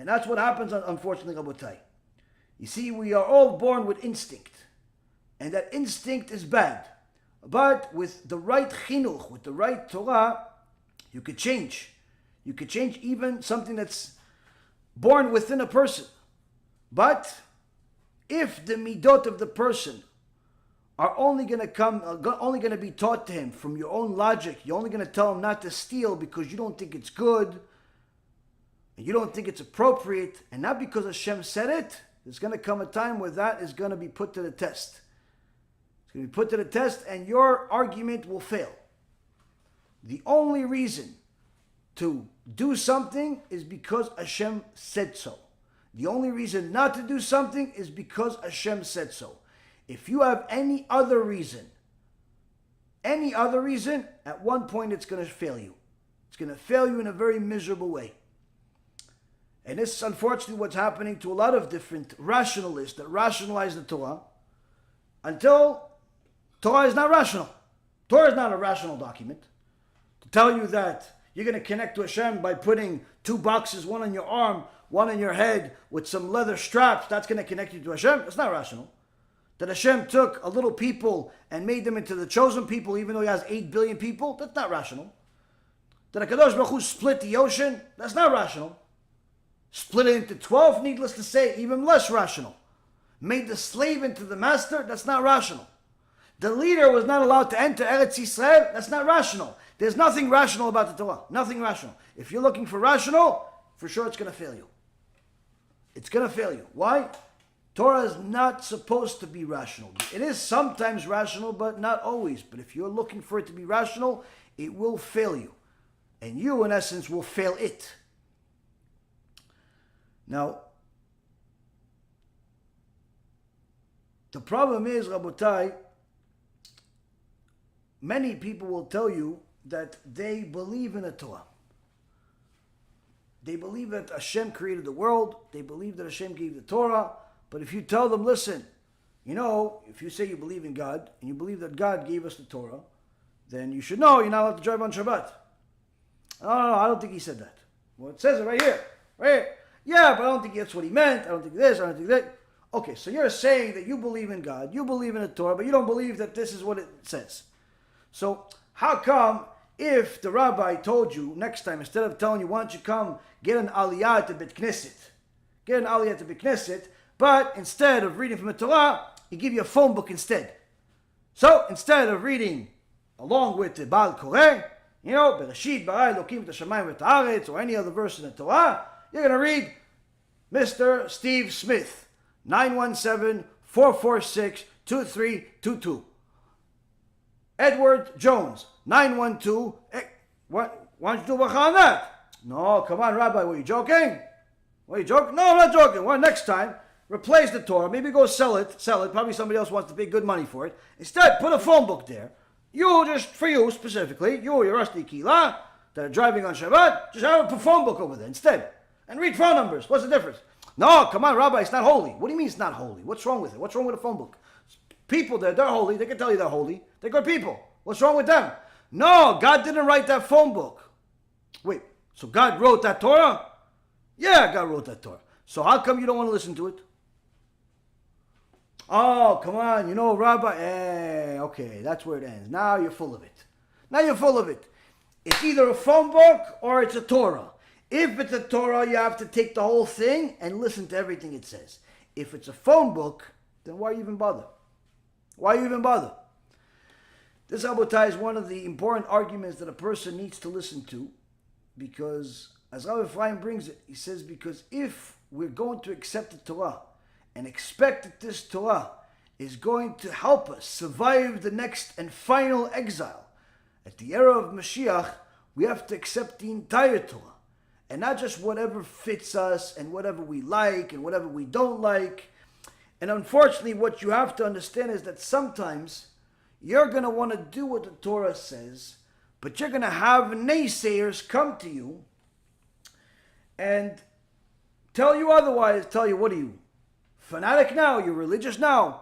And that's what happens, unfortunately, Rabotai. You see, we are all born with instinct. And that instinct is bad. But with the right chinuch, with the right Torah, you could change. You could change even something that's born within a person. But if the midot of the person are only going to be taught to him from your own logic, you're only going to tell him not to steal because you don't think it's good, and you don't think it's appropriate, and not because Hashem said it, there's going to come a time where that is going to be put to the test. It's going to be put to the test, and your argument will fail. The only reason to do something is because Hashem said so. The only reason not to do something is because Hashem said so. If you have any other reason, at one point it's going to fail you. It's going to fail you in a very miserable way. And this is unfortunately what's happening to a lot of different rationalists that rationalize the Torah until Torah is not rational. Torah is not a rational document. To tell you that you're going to connect to Hashem by putting two boxes, one on your arm, one on your head, with some leather straps, that's going to connect you to Hashem, it's not rational. That Hashem took a little people and made them into the chosen people, even though He has 8 billion people, that's not rational. That HaKadosh Baruch Hu split the ocean, that's not rational. Split it into 12, needless to say, even less rational. Made the slave into the master, that's not rational. The leader was not allowed to enter Eretz Yisrael, that's not rational. There's nothing rational about the Torah, nothing rational. If you're looking for rational, for sure it's going to fail you. It's going to fail you. Why? Torah is not supposed to be rational. It is sometimes rational, but not always. But if you're looking for it to be rational, it will fail you. And you, in essence, will fail it. Now, the problem is, Rabotai, many people will tell you that they believe in the Torah. They believe that Hashem created the world. They believe that Hashem gave the Torah. But if you tell them, listen, if you say you believe in God, and you believe that God gave us the Torah, then you should know you're not allowed to drive on Shabbat. No, I don't think he said that. Well, it says it right here. Right here. Yeah, but I don't think that's what he meant. I don't think this, I don't think that. Okay, so you're saying that you believe in God, you believe in the Torah, but you don't believe that this is what it says. So how come if the rabbi told you next time, instead of telling you, why don't you come get an aliyah to Bet Knesset, but instead of reading from the Torah, he give you a phone book instead. So instead of reading along with the Baal Koreh, Bereshit bara Elokim et hashamayim v'et haaretz, or any other verse in the Torah, you're going to read Mr. Steve Smith, 917-446-2322. Edward Jones, 912. Why don't you do bracha on that? No, come on, Rabbi, were you joking? Were you joking? No, I'm not joking. Well, next time, replace the Torah. Maybe go sell it. Probably somebody else wants to pay good money for it. Instead, put a phone book there. For you specifically, your Rusty Kila, that are driving on Shabbat, just have a phone book over there instead. And read phone numbers. What's the difference? No, come on, Rabbi, it's not holy. What do you mean it's not holy? What's wrong with it? What's wrong with a phone book? People there, they're holy. They can tell you they're holy. They're good people. What's wrong with them? No, God didn't write that phone book. Wait, so God wrote that Torah? Yeah, God wrote that Torah. So how come you don't want to listen to it? Oh, come on, Rabbi, okay, that's where it ends. Now you're full of it. It's either a phone book or it's a Torah. If it's a Torah, you have to take the whole thing and listen to everything it says. If it's a phone book, then why even bother? This, Abotai, is one of the important arguments that a person needs to listen to, because, as Rabbi Chaim brings it, he says, because if we're going to accept the Torah and expect that this Torah is going to help us survive the next and final exile, at the era of Mashiach, we have to accept the entire Torah, and not just whatever fits us and whatever we like and whatever we don't like. And unfortunately, what you have to understand is that sometimes you're going to want to do what the Torah says, but you're going to have naysayers come to you and tell you otherwise. Tell you, what are you, fanatic now? You're religious now?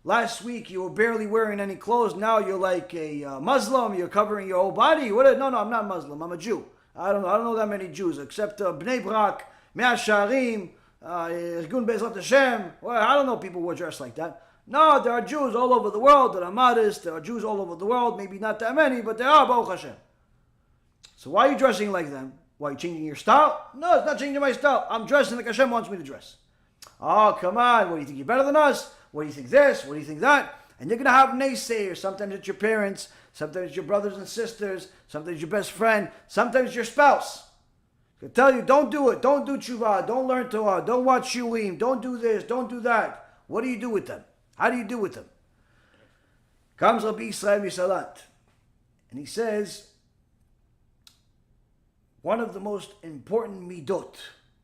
Last week you were barely wearing any clothes. Now you're like a Muslim. You're covering your whole body. No, I'm not Muslim. I'm a Jew. I don't know that many Jews except Bnei Brak, Mea Sharim, Ergun Bezrat Hashem. Well, I don't know people who are dressed like that. No, there are Jews all over the world that are modest. There are Jews all over the world, maybe not that many, but there are, Baruch Hashem. So why are you dressing like them? Why are you changing your style? No, it's not changing my style. I'm dressing like Hashem wants me to dress. Oh, come on. What do you think? You're better than us? What do you think this? What do you think that? And you're going to have naysayers. Sometimes it's your parents. Sometimes it's your brothers and sisters. Sometimes your best friend. Sometimes your spouse. They'll tell you, don't do it. Don't do tshuva. Don't learn Torah. Don't watch shulim. Don't do this. Don't do that. What do you do with them? How do you do with them? Comes Rabbi Yisrael Misalat. And he says, one of the most important midot,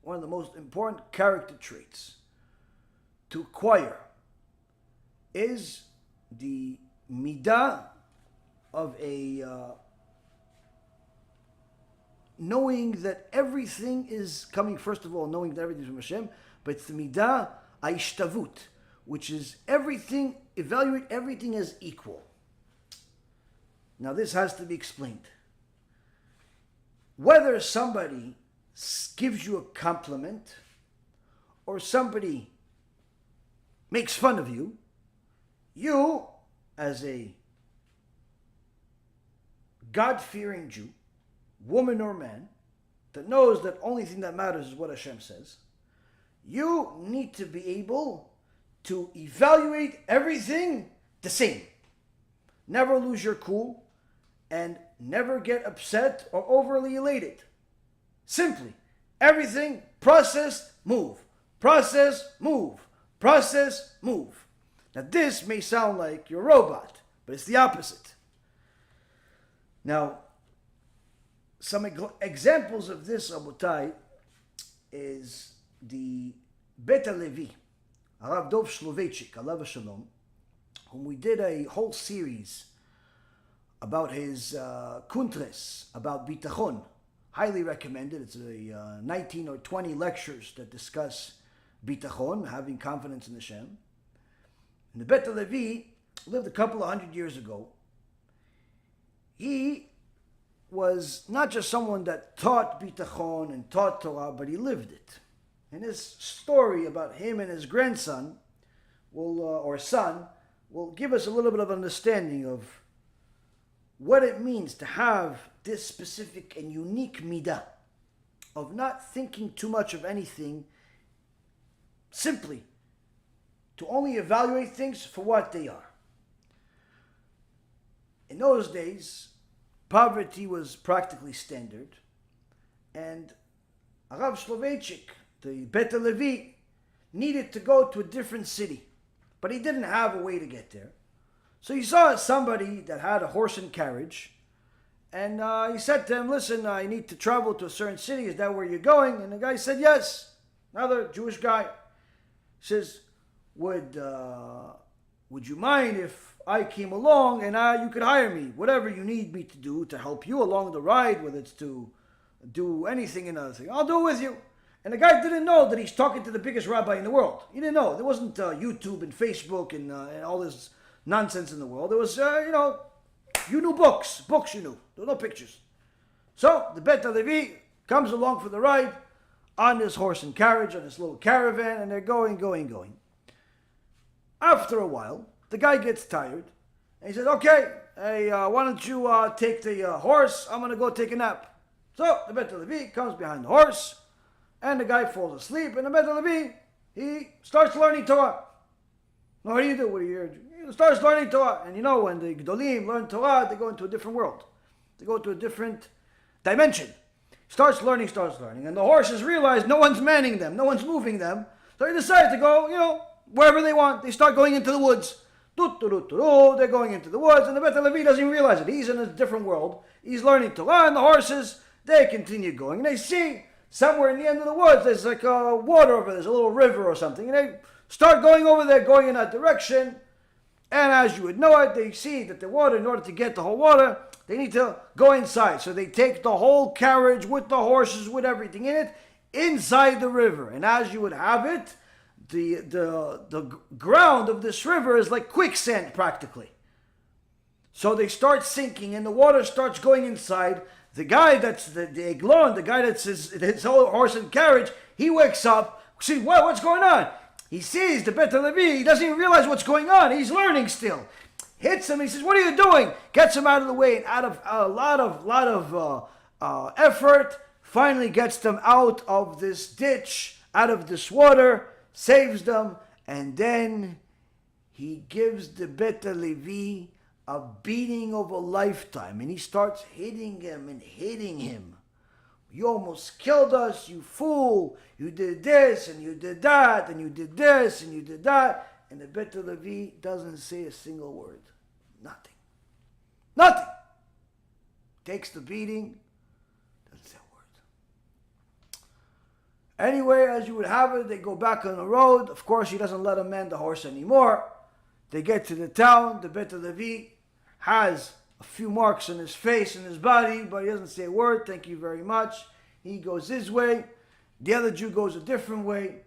one of the most important character traits to acquire is the middah of a knowing that everything is coming, first of all, knowing that everything is from Hashem, but it's the middah Hishtavut, which is everything, evaluate everything as equal. Now this has to be explained. Whether somebody gives you a compliment or somebody makes fun of you, you, as a God-fearing Jew, woman or man, that knows that only thing that matters is what Hashem says, you need to be able to evaluate everything the same. Never lose your cool and never get upset or overly elated. Simply, everything, process, move. Process, move. Process, move. Now this may sound like you're a robot, but it's the opposite. Now, some examples of this, Rabotai, is the Bet Levi, Rabbi Dov Soloveitchik, alav Shalom, whom we did a whole series about his kuntres, about bitachon. Highly recommended. It's a 19 or 20 lectures that discuss bitachon, having confidence in Hashem. And the Bet Levi lived a couple of hundred years ago. He was not just someone that taught bitachon and taught Torah, but he lived it. And his story about him and his grandson, or son, will give us a little bit of understanding of what it means to have this specific and unique midah of not thinking too much of anything, simply to only evaluate things for what they are. In those days, poverty was practically standard, and Rav Soloveitchik, the Bet Levi, needed to go to a different city, but he didn't have a way to get there. So he saw somebody that had a horse and carriage, and he said to him, listen, I need to travel to a certain city. Is that where you're going? And the guy said, yes. Another Jewish guy says, would you mind if I came along and you could hire me? Whatever you need me to do to help you along the ride, whether it's to do anything and other thing, I'll do it with you. And the guy didn't know that he's talking to the biggest rabbi in the world. He didn't know. There wasn't YouTube and Facebook and all this nonsense in the world. There was, you knew books. Books you knew. There were no pictures. So the Bet Levi comes along for the ride on this horse and carriage, on this little caravan, and they're going. After a while, the guy gets tired, and he says, okay, hey, why don't you take the horse? I'm going to go take a nap. So the Bet Levi comes behind the horse, and the guy falls asleep, and the Bet Levi, he starts learning Torah. What do you do? He starts learning Torah. And when the Gdolim learn Torah, they go into a different world. They go to a different dimension. Starts learning. And the horses realize no one's manning them, no one's moving them. So they decide to go, wherever they want. They start going into the woods. They're going into the woods, and the Bet Levi doesn't even realize it. He's in a different world. He's learning Torah, and the horses, they continue going. And they see somewhere in the end of the woods, there's like water over there. There's a little river or something. And they start going over there, going in that direction. And as you would know it, they see that the water, in order to get the whole water, they need to go inside. So they take the whole carriage with the horses, with everything in it, inside the river. And as you would have it, the ground of this river is like quicksand practically. So they start sinking and the water starts going inside. the guy that's the Eglon, the guy that's his horse and carriage, he wakes up. See, what's going on? He sees the Bet Levi. He doesn't even realize what's going on. He's learning still. Hits him. He says, "What are you doing?" Gets him out of the way, and out of a lot of effort, finally gets them out of this ditch, out of this water, saves them, and then he gives the Bet Levi a beating of a lifetime, and he starts hitting him and hitting him. "You almost killed us, you fool. You did this, and you did that, and you did this, and you did that." And the Bet Levi doesn't say a single word. Nothing. Nothing. Takes the beating, doesn't say a word. Anyway, as you would have it, they go back on the road. Of course, he doesn't let him man the horse anymore. They get to the town. The Bet Levi has a few marks on his face and his body, but he doesn't say a word. "Thank you very much." He goes his way. The other Jew goes a different way.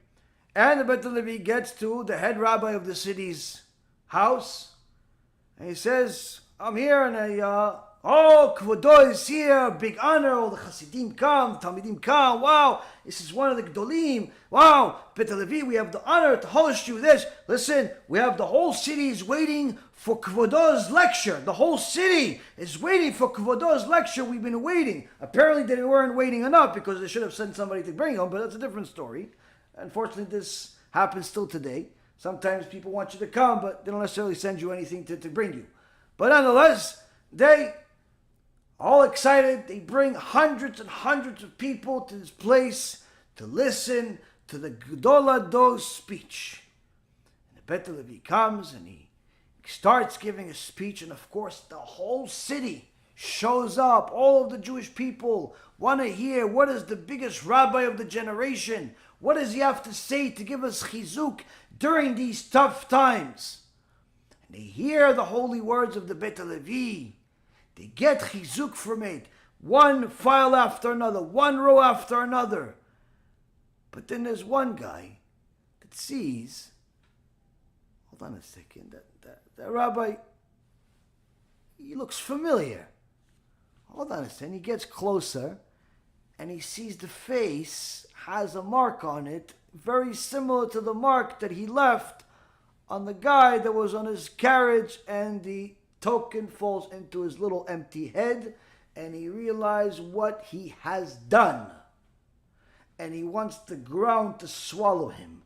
And the Bet Levi gets to the head rabbi of the city's house. And he says, "I'm here, and Kvodo is here, big honor, all the Hasidim come, the Talmidim come, wow, this is one of the Gdolim, wow, Bet Levi, we have the honor to host you this. Listen, we have the whole city is waiting for Kvodo's lecture. The whole city is waiting for Kvodo's lecture. We've been waiting." Apparently they weren't waiting enough, because they should have sent somebody to bring him, but that's a different story. Unfortunately, this happens still today. Sometimes people want you to come, but they don't necessarily send you anything to bring you. But nonetheless, they all excited. They bring hundreds and hundreds of people to this place to listen to the Gadol Hado's speech. And the Bet Levi comes and he starts giving a speech, and of course the whole city shows up. All of the Jewish people want to hear, what is the biggest rabbi of the generation? What does he have to say to give us chizuk during these tough times? And they hear the holy words of the Bet Levi. They get chizuk from it, one file after another, one row after another. But then there's one guy that sees, hold on a second, that rabbi, he looks familiar. Hold on a second, he gets closer, and he sees the face has a mark on it, very similar to the mark that he left on the guy that was on his carriage, and the token falls into his little empty head, and he realizes what he has done. And he wants the ground to swallow him,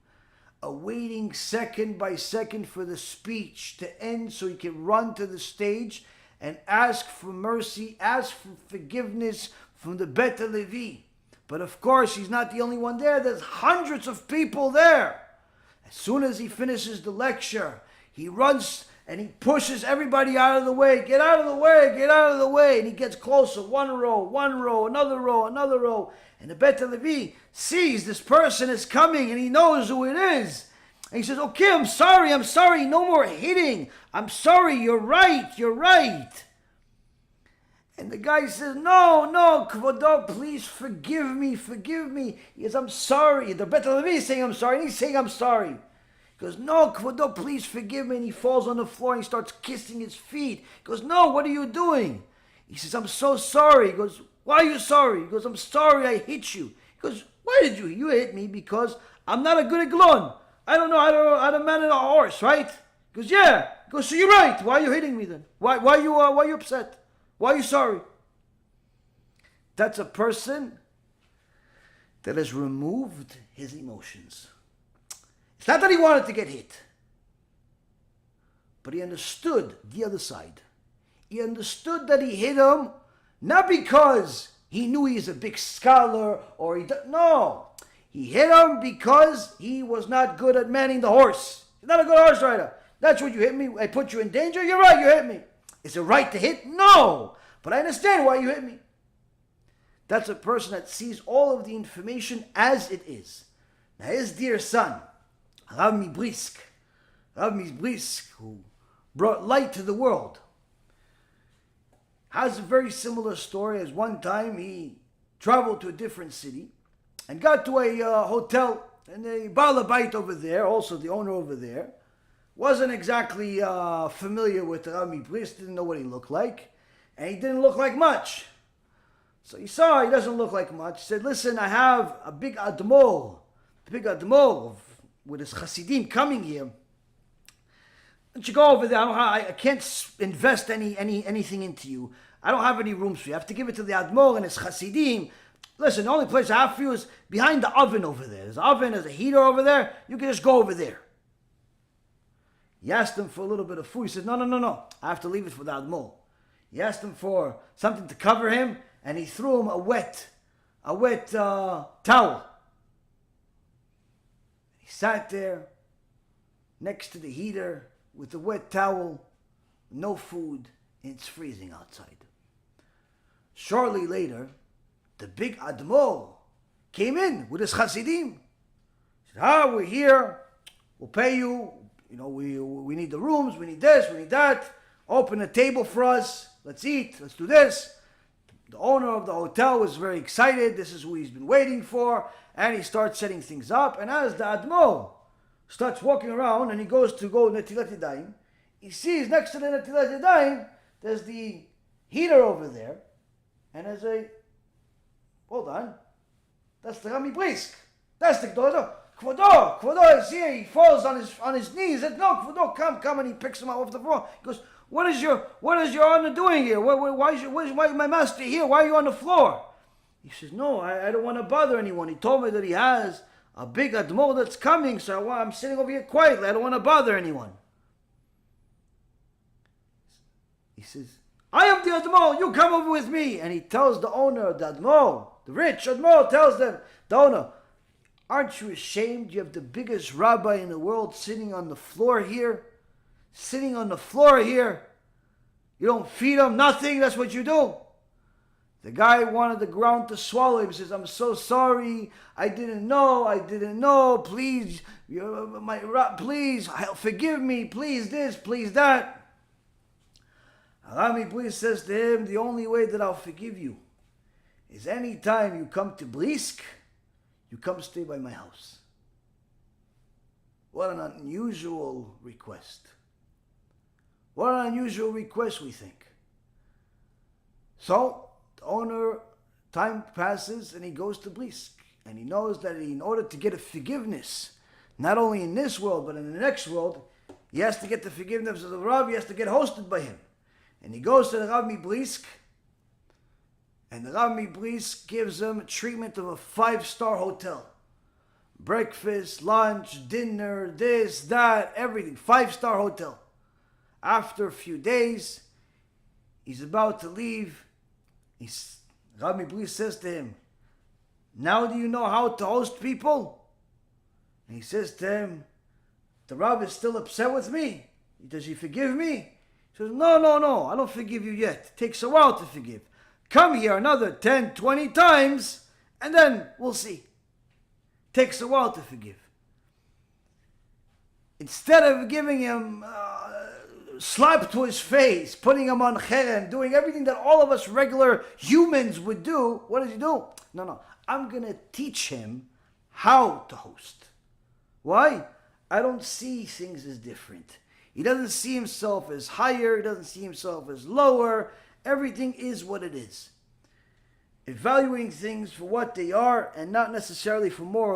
awaiting second by second for the speech to end so he can run to the stage and ask for mercy, ask for forgiveness from the Bet Levi. But of course, he's not the only one there. There's hundreds of people there. As soon as he finishes the lecture, he runs and he pushes everybody out of the way. Get out of the way, get out of the way. And he gets closer, one row, another row. And the Bet Levi sees this person is coming, and he knows who it is. And he says, "Okay, I'm sorry, no more hitting. I'm sorry, you're right. And the guy says, no, Kvodo, please forgive me. He says, "I'm sorry." The Bet Levi is saying, "I'm sorry," and he's saying, "I'm sorry." He goes, "No, Kvodo, please forgive me." And he falls on the floor and he starts kissing his feet. He goes, "No, what are you doing?" He says, "I'm so sorry." He goes, "Why are you sorry?" He goes, "I'm sorry I hit you." He goes, "Why did you? You hit me because I'm not a good eglon. I don't know how to manage a horse, right?" He goes, "Yeah." He goes, "So you're right. Why are you hitting me then? Why are you upset? Why are you sorry?" That's a person that has removed his emotions. It's not that he wanted to get hit, but he understood the other side. He understood that he hit him not because he knew he's a big scholar or no. He hit him because he was not good at manning the horse. He's not a good horse rider. That's what you hit me. I put you in danger. You're right, you hit me. Is it right to hit? No. But I understand why you hit me. That's a person that sees all of the information as it is. Now his dear son, Rabbi Brisk, who brought light to the world, has a very similar story. As one time he traveled to a different city and got to a hotel, and the Baal Habayit over there, also the owner over there, wasn't exactly familiar with Rabbi Brisk, didn't know what he looked like, and he didn't look like much. So he saw he doesn't look like much. He said, listen, I have a big admor with his Hasidim coming here. Don't you go over there? I can't invest anything into you. I don't have any rooms for you. I have to give it to the Admor and his Hasidim. Listen, the only place I have for you is behind the oven over there. There's an oven, there's a heater over there. You can just go over there. He asked him for a little bit of food. He said, no. I have to leave it for the Admor. He asked him for something to cover him, and he threw him a wet towel. He sat there next to the heater with a wet towel, no food, and it's freezing outside. Shortly later, the big Admor came in with his Hasidim. He said, we're here, we'll pay you, we need the rooms, we need this, we need that, open a table for us, let's eat, let's do this. The owner of the hotel was very excited, this is who he's been waiting for, and he starts setting things up, and as the Admor starts walking around and he goes to go Netilat Yadayim, he sees next to the Netilat Yadayim, there's the heater over there, and there's hold on, that's the Rami Brisk, that's the Gdozo. Kvodo is here, he falls on his knees, he says, no, Kvodo, come, and he picks him up off the floor. He goes, what is your honor doing here? Why is my master here? Why are you on the floor? He says, no, I don't want to bother anyone. He told me that he has a big Admor that's coming, so I'm sitting over here quietly. I don't want to bother anyone. He says, I am the Admor, you come over with me. And he tells the owner, the Admor, the rich Admor, tells them, the owner, aren't you ashamed? You have the biggest rabbi in the world sitting on the floor here. Sitting on the floor here. You don't feed him, nothing, that's what you do. The guy wanted the ground to swallow him. He says, I'm so sorry. I didn't know. Please, please, forgive me. Please this, please that. Rami Brisk says to him, the only way that I'll forgive you is any time you come to Brisk, you come stay by my house. What an unusual request. What an unusual request, we think. So, the owner, time passes and he goes to Brisk. And he knows that in order to get a forgiveness, not only in this world, but in the next world, he has to get the forgiveness of the Rav, he has to get hosted by him. And he goes to the Rabbi Brisk, and the Rabbi Brisk gives him treatment of a 5-star hotel. Breakfast, lunch, dinner, this, that, everything. 5-star hotel. After a few days, he's about to leave. Rabbi Brisk says to him, now do you know how to host people? And he says to him, the Rav is still upset with me. Does he forgive me? He says, no, I don't forgive you yet. It takes a while to forgive. Come here another 10, 20 times, and then we'll see. It takes a while to forgive. Instead of giving him slap to his face, putting him on cherem, doing everything that all of us regular humans would do, what does he do? No, I'm going to teach him how to host. Why? I don't see things as different. He doesn't see himself as higher, he doesn't see himself as lower. Everything is what it is. Evaluating things for what they are and not necessarily for moral